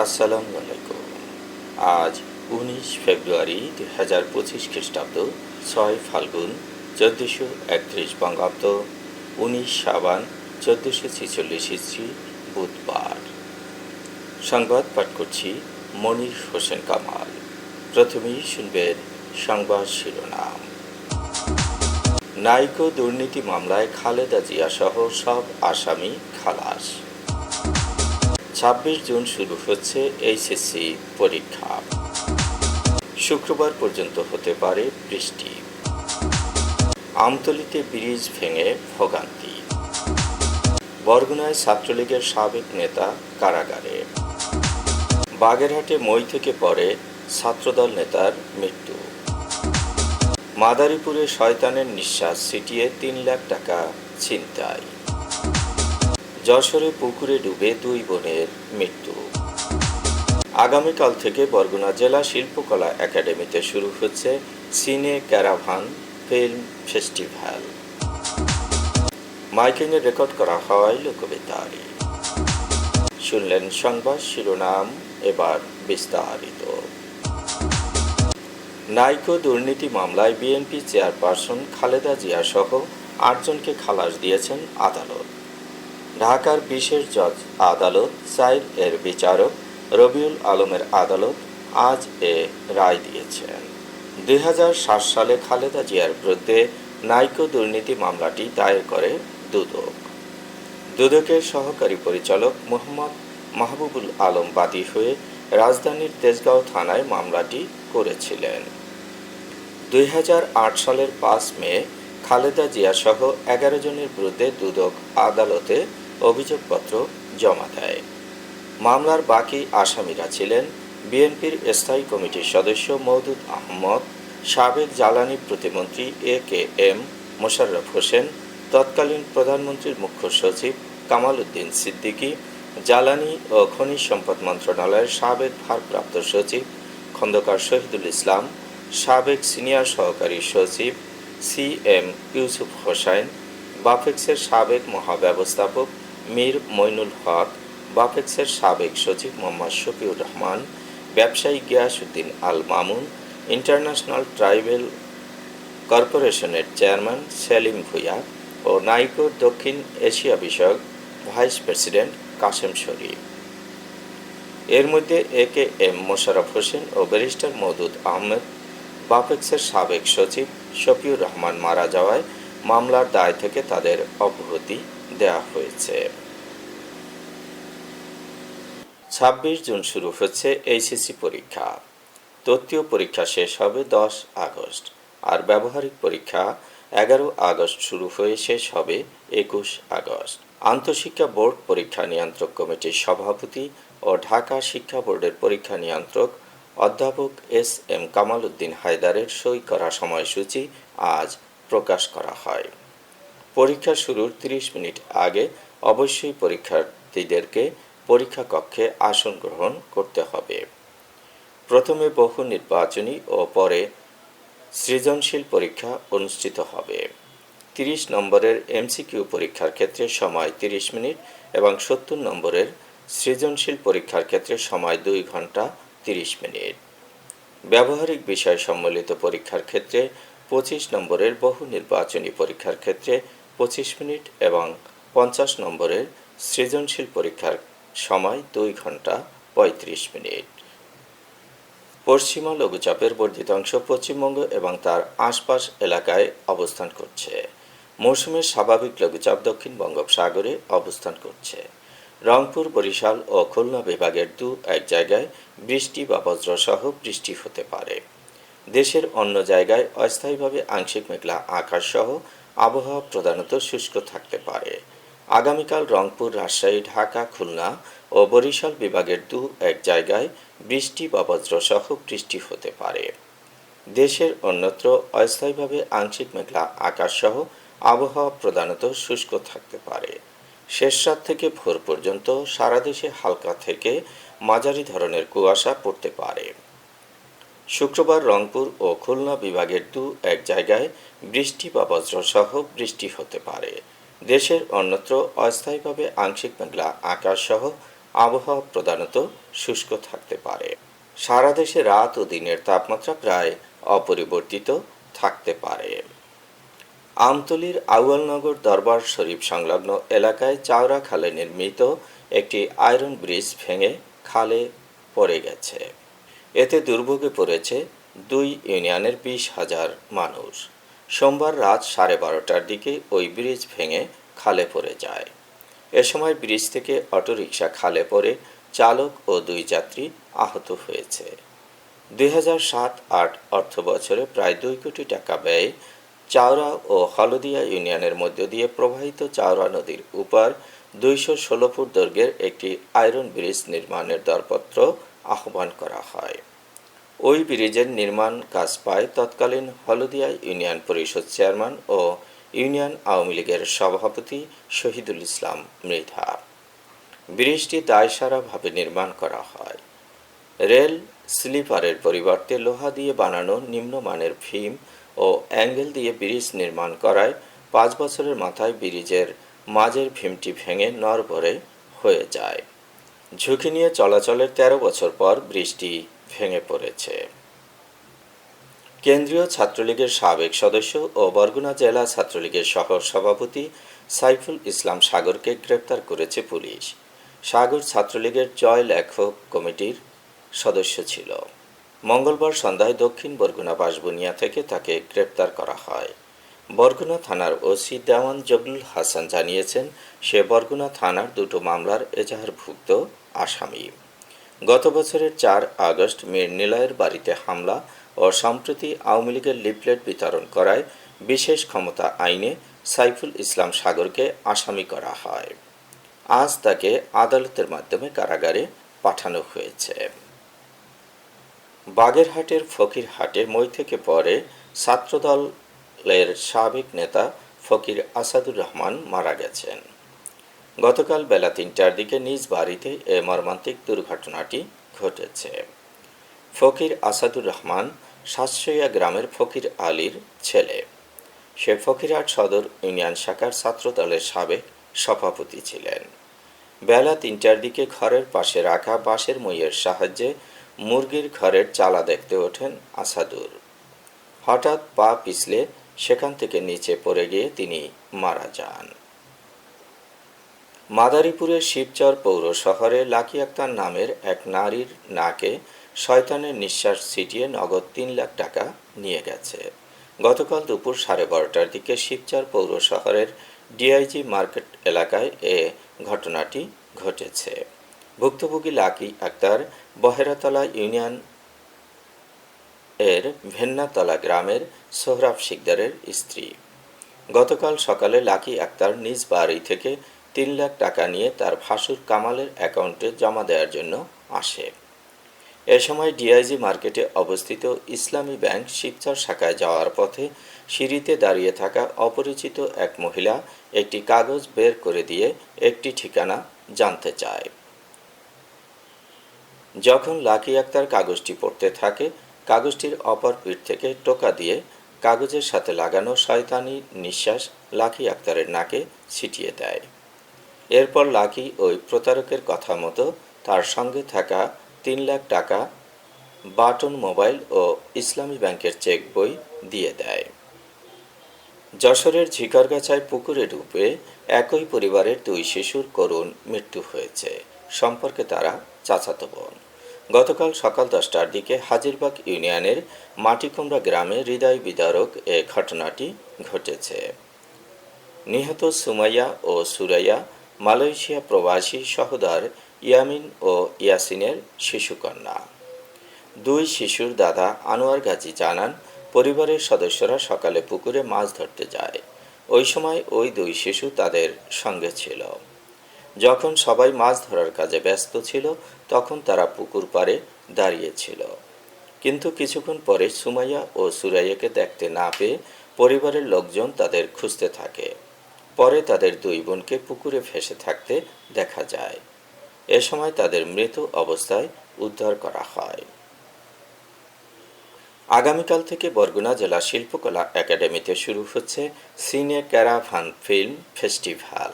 আসসালামু আলাইকুম। আজ ১৯ ফেব্রুয়ারি ২০২৫ খ্রিস্টাব্দ, ৬ ফাল্গুন ১৪৩১ বঙ্গাব্দ, ১৯ সাবান ১৪৪৬ হিজরি, বুধবার। সংবাদ পাঠ করছি মনির হোসেন কামাল। প্রথমেই শুনবেন সংবাদ শিরোনাম। নাইকো দুর্নীতি মামলায় খালেদা জিয়া সহ সব আসামি খালাস। ২৬ জুন শুরু হচ্ছে এইচএসসি পরীক্ষা। শুক্রবার পর্যন্ত হতে পারে বৃষ্টি। আমতলীতে ব্রিজ ভেঙে ভোগান্তি। বরগুনায় ছাত্রলীগের সাবেক নেতা কারাগারে। বাগেরহাটে মই থেকে পড়ে ছাত্রদল নেতার মৃত্যু। মাদারীপুরে শয়তানের নিঃশ্বাস ছিটিয়ে ৩ লাখ টাকা ছিনতাই। যশোরে পুকুরে ডুবে ২ বোনের মৃত্যু। আগামীকাল থেকে বরগুনা জেলা শিল্পকলা একাডেমিতে শুরু হচ্ছে সিনে ক্যারাভান ফিল্ম ফেস্টিভ্যাল। মাইকিংয়ে রেকর্ড করা হয় লোকবেতারে। শুনলেন সংবাদ শিরোনাম, এবার বিস্তারিত। নাইকো দুর্নীতি মামলায় বিএনপি চেয়ারপারসন খালেদা জিয়া সহ ৮ জনকে খালাস দিয়েছেন আদালত। ঢাকার বিশেষ জজ আদালত ৪ এর বিচারক রবিউল আলমের আদালত আজ এ রায় দিয়েছেন। ২০০৭ সালে খালেদা জিয়ার বিরুদ্ধে নাইকো দুর্নীতি মামলাটি দায়ের করে দুদক। দুদকের সহকারী পরিচালক মোহাম্মদ মাহবুবুল আলম বাদী হয়ে রাজধানীর তেজগাঁও থানায় মামলাটি করেছিলেন। ২০০৮ সালের ৫ মে খালেদা জিয়া সহ ১১ জনের বিরুদ্ধে দুদক আদালতে অভিযোগপত্র জমা দেয়। মামলার বাকি আসামিরা ছিলেন বিএনপির স্থায়ী কমিটির সদস্য মওদুদ আহমদ, সাবেক জ্বালানি প্রতিমন্ত্রী এ.কে.এম. মোশাররফ হোসেন, তৎকালীন প্রধানমন্ত্রীর মুখ্য সচিব কামাল উদ্দিন সিদ্দিকী, জ্বালানি ও খনিজ সম্পদ মন্ত্রণালয়ের সাবেক ভারপ্রাপ্ত সচিব খন্দকার শহীদুল ইসলাম, সাবেক সিনিয়র সহকারী সচিব সি.এম. ইউসুফ হোসাইন, বাফেক্সের সাবেক মহাব্যবস্থাপক মীর মইনুল হক, বাফেক্সের সাবেক সচিব মোহাম্মদ শফিউর রহমান, ব্যবসায়ী গিয়াসউদ্দিন আল মামুন, ইন্টারন্যাশনাল ট্রাইবেল কর্পোরেশনের চেয়ারম্যান সেলিম ভূঁইয়া ও নাইকোর দক্ষিণ এশিয়া বিষয়ক ভাইস প্রেসিডেন্ট কাশেম শরীফ। এর মধ্যে এ.কে.এম. মোশাররফ হোসেন ও ব্যারিস্টার মওদুদ আহমেদ, বাফেক্সের সাবেক সচিব শফিউর রহমান মারা যাওয়ায় মামলার দায় থেকে তাদের অব্যাহতি দেওয়া হয়েছে। ২৬ জুন শুরু হচ্ছে এইচএসসি পরীক্ষা। তত্ত্বীয় পরীক্ষা শেষ হবে ১০ আগস্ট, আর ব্যবহারিক পরীক্ষা ১১ আগস্ট শুরু হয়ে শেষ হবে ২১ আগস্ট। আন্তঃশিক্ষা বোর্ড পরীক্ষা নিয়ন্ত্রক কমিটির সভাপতি ও ঢাকা শিক্ষা বোর্ডের পরীক্ষা নিয়ন্ত্রক অধ্যাপক এস.এম. কামাল উদ্দিন হায়দারের সই করা সময়সূচি আজ প্রকাশ করা হয়। পরীক্ষা শুরুর ৩০ মিনিট আগে অবশ্যই পরীক্ষার্থীদেরকে পরীক্ষা কক্ষে আসন গ্রহণ করতে হবে। প্রথমে বহু নির্বাচনী ও পরে সৃজনশীল পরীক্ষা অনুষ্ঠিত হবে। ৩০ নম্বরের এমসিকিউ পরীক্ষার ক্ষেত্রে সময় ৩০ মিনিট এবং ৭০ নম্বরের সৃজনশীল পরীক্ষার ক্ষেত্রে সময় ২ ঘন্টা ৩০ মিনিট। ব্যবহারিক বিষয় সম্বলিত পরীক্ষার ক্ষেত্রে ২৫ নম্বরের বহু নির্বাচনী পরীক্ষার ক্ষেত্রে ২৫ মিনিট এবং ৫০ নম্বরের সৃজনশীল পরীক্ষার সময় ২ ঘন্টা ৩৫ মিনিট। পশ্চিমা লঘুচাপের বর্ধিত অংশ পশ্চিমবঙ্গ এবং তার আশপাশ এলাকায় অবস্থান করছে। মৌসুমের স্বাভাবিক লঘুচাপ দক্ষিণ বঙ্গোপসাগরে অবস্থান করছে। রংপুর, বরিশাল ও খুলনা বিভাগের ২-১ জায়গায় বৃষ্টি বা বজ্রসহ বৃষ্টি হতে পারে। দেশের অন্য জায়গায় অস্থায়ীভাবে আংশিক মেঘলা আকাশ সহ আবহাওয়া প্রধানত শুষ্ক থাকতে পারে। আগামীকাল রংপুর, রাজশাহী, ঢাকা, খুলনা ও বরিশাল বিভাগের ২-১ জায়গায় বৃষ্টি বা বজ্রসহ বৃষ্টি হতে পারে। দেশের অন্যত্র অস্থায়ীভাবে আংশিক মেঘলা আকাশ সহ আবহাওয়া প্রধানত শুষ্ক থাকতে পারে। শেষ রাত থেকে ভোর পর্যন্ত সারা দেশে হালকা থেকে মাঝারি ধরনের কুয়াশা পড়তে পারে। শুক্রবার রংপুর ও খুলনা বিভাগের ২-১ জায়গায় বৃষ্টি বা বজ্রসহ বৃষ্টি হতে পারে। দেশের অন্যত্র অস্থায়ীভাবে আংশিক মেঘলা আকাশ সহ আবহাওয়া প্রধানত শুষ্ক থাকতে পারে। সারা দেশে রাত ও দিনের তাপমাত্রা প্রায় অপরিবর্তিত থাকতে পারে। আমতলীর আউয়ালনগর দরবার শরীফ সংলগ্ন এলাকায় চাওড়া খালে নির্মিত একটি আয়রন ব্রিজ ভেঙে খালে পড়ে গেছে। এতে দুর্ভোগে পড়েছে 2 ইউনিয়নের 20,000 মানুষ। সোমবার রাত 12:30টার দিকে ওই ব্রিজ ভেঙে খালে পড়ে যায়। এ সময় ব্রিজ থেকে অটোরিকশা খালে পড়ে চালক ও 2 যাত্রী আহত হয়েছে। 2007-08 অর্থবছরে প্রায় 2 কোটি টাকা ব্যয়ে চাওড়া ও হলদিয়া ইউনিয়নের মধ্য দিয়ে প্রবাহিত চাওড়া নদীর উপর 216 ফুট দৈর্ঘ্যের একটি আয়রন ব্রিজ নির্মাণের দরপত্র আহ্বান করা হয়। ওই ব্রিজের নির্মাণ কাজ পায় তৎকালীন হলদিয়া ইউনিয়ন পরিষদ চেয়ারম্যান ও ইউনিয়ন আওয়ামী লীগের সভাপতি শহীদুল ইসলাম মৃধা। ব্রিজটি দায়সারাভাবে নির্মাণ করা হয়। রেল স্লিপারের পরিবর্তে লোহা দিয়ে বানানো নিম্নমানের ভীম ও অ্যাঙ্গেল দিয়ে ব্রিজ নির্মাণ করায় 5 বছরের মাথায় ব্রিজের মাঝের ভীমটি ভেঙে নড়বড়ে হয়ে যায়। ঝুঁকি নিয়ে চলাচলের 13 বছর পর ব্রিজটি ভেঙে পড়েছে। কেন্দ্রীয় ছাত্রলীগের সাবেক সদস্য ও বরগুনা জেলা ছাত্রলীগের সহ সভাপতি সাইফুল ইসলাম সাগরকে গ্রেপ্তার করেছে পুলিশ। সাগর ছাত্রলীগের জয় লেখক কমিটির সদস্য ছিল। মঙ্গলবার সন্ধ্যায় দক্ষিণ বরগুনা বাঁশবুনিয়া থেকে তাকে গ্রেপ্তার করা হয়। বরগুনা থানার ওসি দেওয়ান জবলুল হাসান জানিয়েছেন, সে বরগুনা থানার 2টো মামলার এজাহারভুক্ত আসামি। গত বছরের 4 আগস্ট মীর নিলয়ের বাড়িতে হামলা ও সম্প্রতি আওয়ামী লীগের লিফলেট বিতরণ করায় বিশেষ ক্ষমতা আইনে সাইফুল ইসলাম সাগরকে আসামি করা হয়। আজ তাকে আদালতের মাধ্যমে কারাগারে পাঠানো হয়েছে। বাগেরহাটের ফকিরহাটে মই থেকে পরে ছাত্রদলের সাবেক নেতা ফকির আসাদুর রহমান মারা গেছেন। গতকাল বেলা 3টার দিকে নিজ বাড়িতে এ মর্মান্তিক দুর্ঘটনাটি ঘটেছে। ফকির আসাদুর রহমান সাতশইয়া গ্রামের ফকির আলীর ছেলে। সে ফকিরহাট সদর ইউনিয়ন শাখার ছাত্রদলের সাবেক সভাপতি ছিলেন। বেলা 3টার দিকে ঘরের পাশে রাখা বাঁশের মইয়ের সাহায্যে মুরগির ঘরের চালা দেখতে ওঠেন আসাদুর। হঠাৎ পা পিছলে সেখান থেকে নিচে পড়ে গিয়ে তিনি মারা যান। মাদারীপুরের শিবচর পৌর শহরে লাকি আক্তার নামের এক নারীর নাকে শয়তানের নিঃশ্বাস ছিটিয়ে নগদ 3 লাখ টাকা নিয়ে গেছে। গতকাল দুপুর 12:30টার দিকে শিবচর পৌর শহরের ডিআইজি মার্কেট এলাকায় এ ঘটনাটি ঘটেছে। ভুক্তভোগী লাকি আক্তার বহেরাতলা ইউনিয়ন এর ভেন্নাতলা গ্রামের সোহরাব শিকদারের স্ত্রী। গতকাল সকালে লাকি আক্তার নিজ বাড়ি থেকে 3 লাখ টাকা নিয়ে তার ভাসুর কামালের অ্যাকাউন্টে জমা দেওয়ার জন্য আসে। এ সময় ডিআইজি মার্কেটে অবস্থিত ইসলামী ব্যাংক শিবচর শাখায় যাওয়ার পথে সিঁড়িতে দাঁড়িয়ে থাকা অপরিচিত এক মহিলা একটি কাগজ বের করে দিয়ে একটি ঠিকানা জানতে চায়। যখন লাকি আক্তার কাগজটি পড়তে থাকে, কাগজটির অপর পিঠ থেকে টোকা দিয়ে কাগজের সাথে লাগানো শয়তানি নিঃশ্বাস লাকি আক্তারের নাকে ছিটিয়ে দেয়। এরপর লাকি ওই প্রতারকের কথা মতো তার সঙ্গে থাকা 3 লাখ টাকা, বাটন মোবাইল ও ইসলামী ব্যাংকের চেক বই দিয়ে দেয়। যশোরের ঝিকরগাছায় পুকুরে ডুবে একই পরিবারের 2 শিশুর করুণ মৃত্যু হয়েছে। সম্পর্কে তারা চাচাতো বোন। গতকাল সকাল 10টার দিকে হাজিরবাগ ইউনিয়নের মাটিকুমড়া গ্রামে হৃদয় বিদারক এ ঘটনাটি ঘটেছে। নিহত সুমাইয়া ও সুরাইয়া মালয়েশিয়া প্রবাসী সহোদর ইয়ামিন ও ইয়াসিনের শিশুকন্যা। 2 শিশুর দাদা আনোয়ার গাজী জানান, পরিবারের সদস্যরা সকালে পুকুরে মাছ ধরতে যায়। ওই সময় ওই 2 শিশু তাদের সঙ্গে ছিল। যখন সবাই মাছ ধরার কাজে ব্যস্ত ছিল, তখন তারা পুকুর পাড়ে দাঁড়িয়েছিল। কিন্তু কিছুক্ষণ পরে সুমাইয়া ও সুরাইয়াকে দেখতে না পেয়ে পরিবারের লোকজন তাদের খুঁজতে থাকে। পরে তাদের 2 বোনকে পুকুরে ভেসে থাকতে দেখা যায়। এ সময় তাদের মৃত অবস্থায় উদ্ধার করা হয়। আগামীকাল থেকে বরগুনা জেলা শিল্পকলা একাডেমিতে শুরু হচ্ছে সিনে ক্যারাভান ফিল্ম ফেস্টিভ্যাল।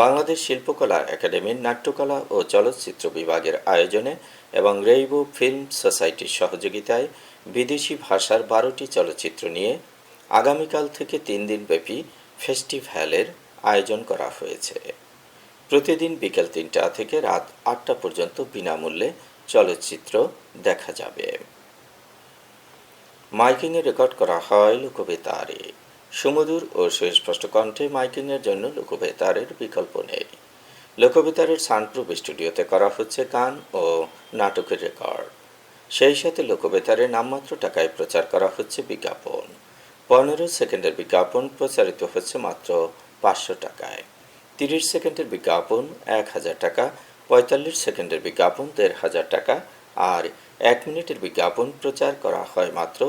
বাংলাদেশ শিল্পকলা একাডেমির নাট্যকলা ও চলচ্চিত্র বিভাগের আয়োজনে এবং রেইনবো ফিল্ম সোসাইটির সহযোগিতায় বিদেশি ভাষার 12টি চলচ্চিত্র নিয়ে আগামীকাল থেকে 3 দিনব্যাপী ফেস্টিভ্যালের আয়োজন করা হয়েছে। প্রতিদিন বিকেল 3টা থেকে রাত 8টা পর্যন্ত বিনামূল্যে চলচ্চিত্র দেখা যাবে। মাইকিংয়ে রেকর্ড করা হয় লোকবেতারে। সুমধুর ও সুস্পষ্ট কণ্ঠে মাইকিংয়ের জন্য লোকবেতারের বিকল্প নেই। লোকবেতারের সাউন্ডপ্রুফ স্টুডিওতে করা হচ্ছে গান ও নাটকের রেকর্ড। সেই সাথে লোকবেতারে নামমাত্র টাকায় প্রচার করা হচ্ছে বিজ্ঞাপন। 15 সেকেন্ডের বিজ্ঞাপন প্রচারিত হচ্ছে মাত্র 500 টাকায়। 30 সেকেন্ডের বিজ্ঞাপন 1000 টাকা, 45 সেকেন্ডের বিজ্ঞাপন 1500 টাকা আর 1 মিনিটের বিজ্ঞাপন প্রচার করা হয় মাত্র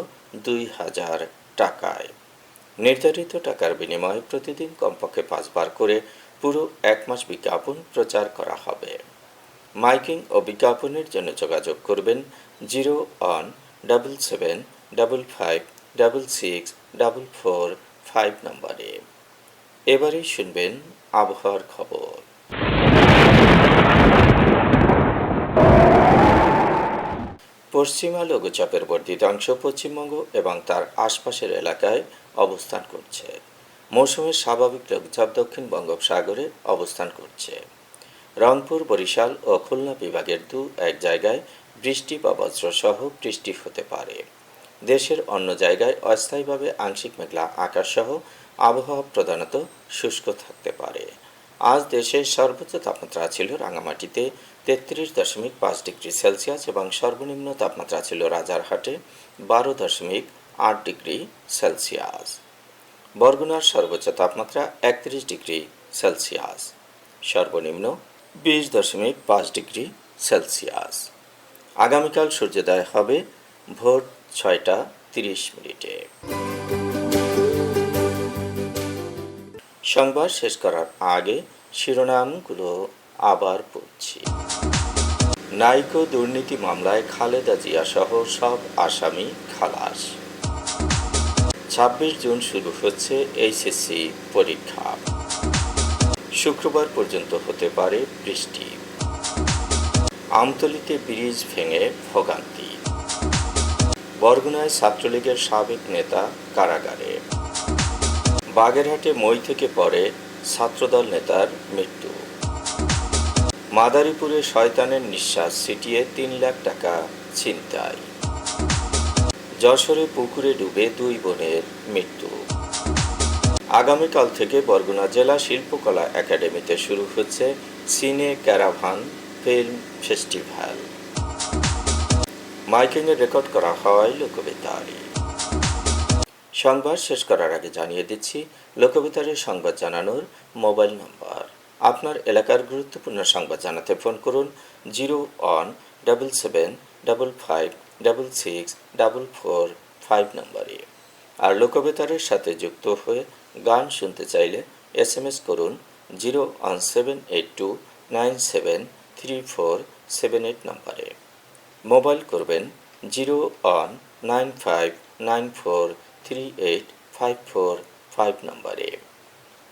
2000 টাকায়। নির্ধারিত টাকার বিনিময়ে প্রতিদিন কমপক্ষে 5 বার করে পুরো 1 মাস বিজ্ঞাপন প্রচার করা হবে। মাইকিং ও বিজ্ঞাপনের জন্য যোগাযোগ করবেন 0-17755664445 নম্বরে। এবারে শুনবেন আবহাওয়ার খবর। পশ্চিমা লঘুচাপের বর্ধিত অংশ পশ্চিমবঙ্গ এবং তার আশপাশের এলাকায় অবস্থান করছে। মৌসুমের স্বাভাবিক লঘুচাপ দক্ষিণ বঙ্গোপসাগরে অবস্থান করছে। রংপুর, বরিশাল ও খুলনা বিভাগের 2-1 জায়গায় বৃষ্টি বা বজ্রসহ বৃষ্টি হতে পারে। দেশের অন্য জায়গায় অস্থায়ীভাবে আংশিক মেঘলা আকাশসহ আবহাওয়া প্রধানত শুষ্ক থাকতে পারে। আজ দেশের সর্বোচ্চ তাপমাত্রা ছিল রাঙামাটিতে 33.5 ডিগ্রি সেলসিয়াস এবং সর্বনিম্ন তাপমাত্রা ছিল রাজারহাটে 12.8 ডিগ্রি সেলসিয়াস। বরগুনার সর্বোচ্চ তাপমাত্রা 31 ডিগ্রি সেলসিয়াস, সর্বনিম্ন 20.5 ডিগ্রি সেলসিয়াস। আগামীকাল সূর্যোদয় হবে ভোর 6টা 30 মিনিটে। সংবাদ শেষ করার আগে শিরোনামগুলো আবার পড়ছি। নাইকো দুর্নীতি মামলায় খালেদা জিয়া সহ সব আসামি খালাস। 26 জুন শুরু হচ্ছে এইচএসসি পরীক্ষা। শুক্রবার পর্যন্ত হতে পারে বৃষ্টি। আমতলীতে ব্রিজ ভেঙে ভোগান্তি। বরগুনায় ছাত্রলীগের সাবেক নেতা কারাগারে। বাগেরহাটে মই থেকে পড়ে ছাত্রদল নেতার মৃত্যু। মাদারীপুরে শয়তানের নিঃশ্বাস ছিটিয়ে 3 লাখ টাকা ছিনতাই। যশোরে পুকুরে ডুবে 2 বোনের মৃত্যু। আগামীকাল থেকে বরগুনা জেলা শিল্পকলা একাডেমিতে শুরু হচ্ছে সিনে ক্যারাভান ফিল্ম ফেস্টিভ্যাল। মাইকিংয়ে রেকর্ড করা হয় লোকবেতারে। সংবাদ শেষ করার আগে জানিয়ে দিচ্ছি লোকবেতারের সংবাদ জানানোর মোবাইল নম্বর। আপনার এলাকার গুরুত্বপূর্ণ সংবাদ জানাতে ফোন করুন 0-17755664445 নম্বরে। আর লোকবেতারের সাথে যুক্ত হয়ে গান শুনতে চাইলে SMS করুন 01782973478 নম্বরে। মোবাইল করবেন 01959438545 নম্বরে।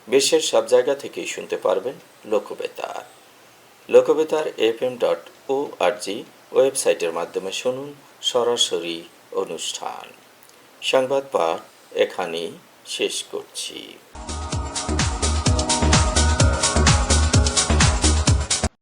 বিশ্বের সব জায়গা থেকেই শুনতে পারবেন লোকবেতার। লোকবেতার fm.org ওয়েবসাইটের মাধ্যমে শুনুন সরাসরি অনুষ্ঠান। সংবাদ পাঠ এখানেই শেষ করছি।